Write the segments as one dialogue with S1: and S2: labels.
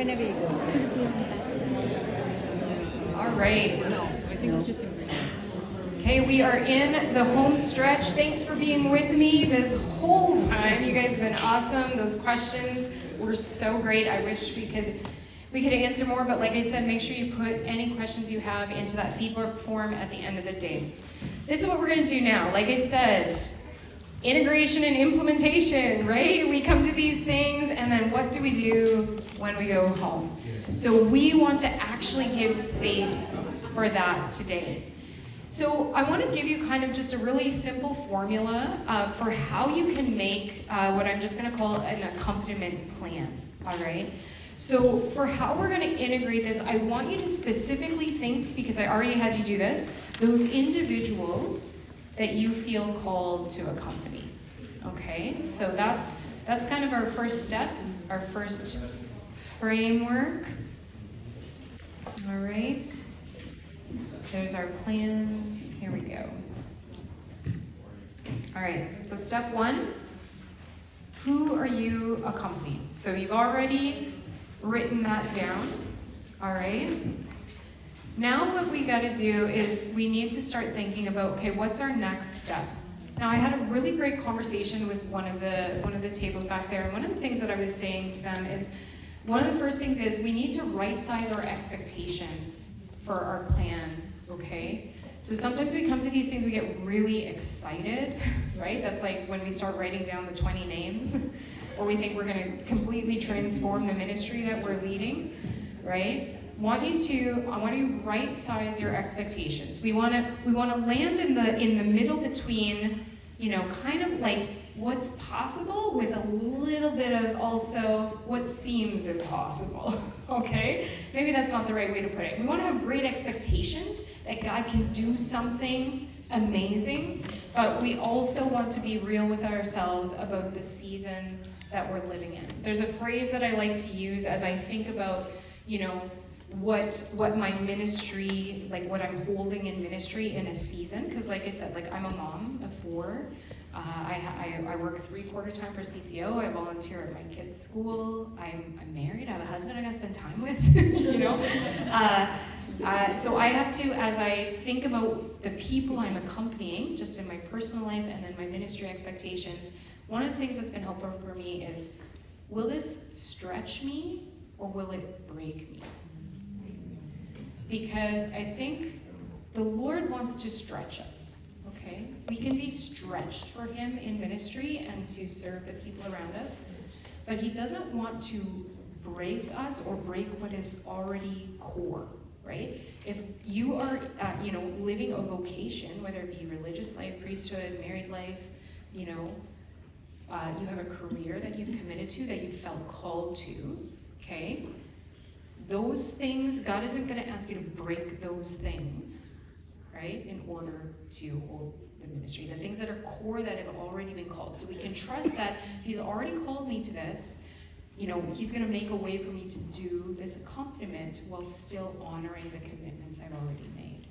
S1: All right.
S2: I think it's just ingredients.
S1: Okay, we are in the home stretch. Thanks for being with me this whole time. You guys have been awesome. Those questions were so great. I wish we could answer more, but like I said, make sure you put any questions you have into that feedback form at the end of the day. This is what we're going to do now. Like I said, integration and implementation, right? We come to these things, and then what do we do when we go home? So we want to actually give space for that today. So I want to give you kind of just a really simple formula for how you can make what I'm just going to call an accompaniment plan, all right? So for how we're going to integrate this, I want you to specifically think, because I already had you do this, those individuals that you feel called to accompany, okay? So that's kind of our first step, our first framework. All right, there's our plans, here we go. All right, so step one, who are you accompanying? So you've already written that down, all right? Now what we gotta do is we need to start thinking about, okay, what's our next step? Now I had a really great conversation with one of the tables back there, and one of the things that I was saying to them is, one of the first things is we need to right-size our expectations for our plan, okay? So sometimes we come to these things, we get really excited, right? That's like when we start writing down the 20 names, or we think we're gonna completely transform the ministry that we're leading, right? I want you to right-size your expectations. We wanna land in the middle between, you know, kind of like what's possible with a little bit of also what seems impossible, okay? Maybe that's not the right way to put it. We wanna have great expectations that God can do something amazing, but we also want to be real with ourselves about the season that we're living in. There's a phrase that I like to use as I think about, you know, what my ministry, like what I'm holding in ministry in a season, because like I said, like I'm a mom of 4. I work 3/4 time for CCO. I volunteer at my kids' school. I'm married. I have a husband I gotta spend time with, you know. So I have to, as I think about the people I'm accompanying, just in my personal life and then my ministry expectations, one of the things that's been helpful for me is, will this stretch me or will it break me? Because I think the Lord wants to stretch us, okay? We can be stretched for Him in ministry and to serve the people around us, but He doesn't want to break us or break what is already core, right? If you are, living a vocation, whether it be religious life, priesthood, married life, you have a career that you've committed to, that you felt called to, okay? Those things, God isn't going to ask you to break those things, right, in order to hold the ministry. The things that are core that have already been called. So we can trust that if He's already called me to this, He's going to make a way for me to do this accompaniment while still honoring the commitments I've already made.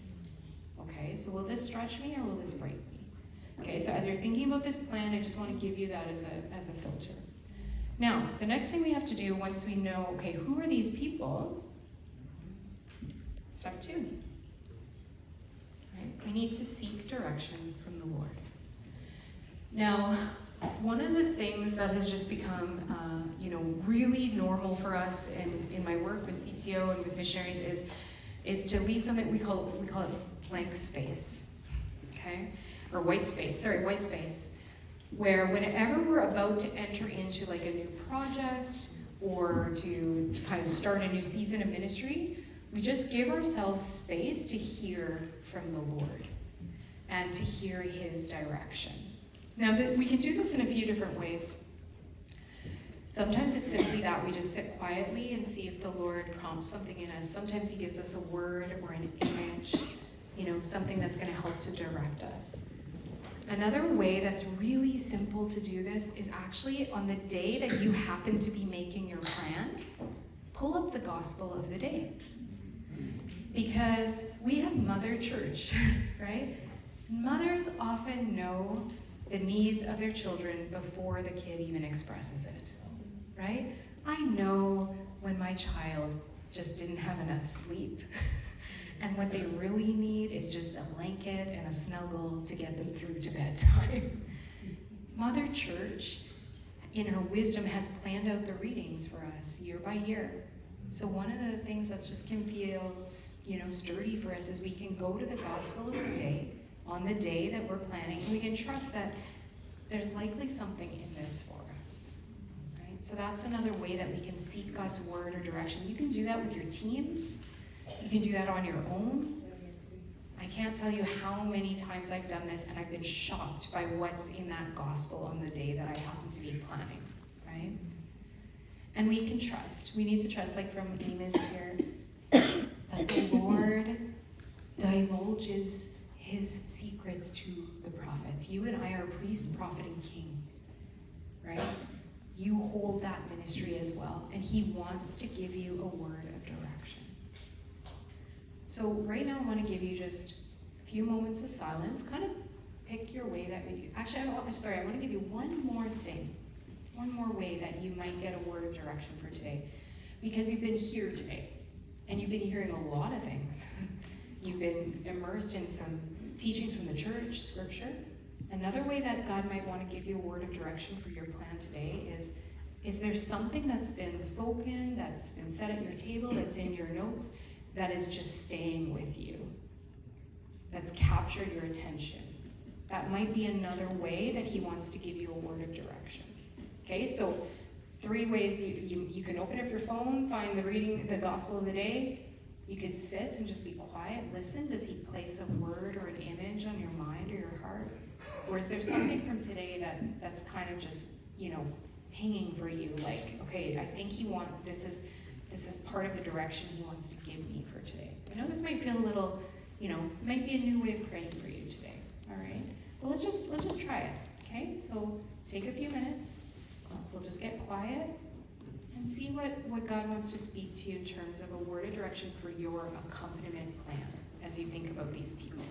S1: Okay, so will this stretch me or will this break me? Okay, so as you're thinking about this plan, I just want to give you that as a filter. Now, the next thing we have to do once we know, okay, who are these people? Step 2. Right? We need to seek direction from the Lord. Now, one of the things that has just become, really normal for us in my work with CCO and with missionaries is to leave something we call it blank space, okay, or white space, where whenever we're about to enter into like a new project or to kind of start a new season of ministry, we just give ourselves space to hear from the Lord and to hear His direction. Now, we can do this in a few different ways. Sometimes it's simply that we just sit quietly and see if the Lord prompts something in us. Sometimes He gives us a word or an image, something that's going to help to direct us. Another way that's really simple to do this is actually on the day that you happen to be making your plan, pull up the gospel of the day. Because we have Mother Church, right? Mothers often know the needs of their children before the kid even expresses it, right? I know when my child just didn't have enough sleep and what they really need is just a blanket and a snuggle to get them through to bedtime. Mother Church, in her wisdom, has planned out the readings for us year by year. So one of the things that just can feel, sturdy for us is we can go to the gospel of the day on the day that we're planning, and we can trust that there's likely something in this for us, right? So that's another way that we can seek God's word or direction. You can do that with your teens. You can do that on your own. I can't tell you how many times I've done this and I've been shocked by what's in that gospel on the day that I happen to be planning, right? And we can trust. We need to trust, like from Amos here, that the Lord divulges his secrets to the prophets. You and I are priest, prophet, and king, right? You hold that ministry as well, and he wants to give you a word of direction. So right now I want to give you just a few moments of silence. Kind of pick your way that you... Actually, I want to give you one more thing. One more way that you might get a word of direction for today. Because you've been here today, and you've been hearing a lot of things. You've been immersed in some teachings from the church, scripture. Another way that God might want to give you a word of direction for your plan today is there something that's been spoken, that's been said at your table, that's in your notes, that is just staying with you, that's captured your attention. That might be another way that he wants to give you a word of direction. Okay, so 3 ways you can open up your phone, find the gospel of the day. You could sit and just be quiet, listen. Does he place a word or an image on your mind or your heart? Or is there something from today that's kind of just, hanging for you, like, okay, I think this is part of the direction he wants to give me for today. I know this might feel a little, might be a new way of praying for you today. All right? Well, let's just try it. Okay? So take a few minutes. We'll just get quiet and see what God wants to speak to you in terms of a word of direction for your accompaniment plan as you think about these people.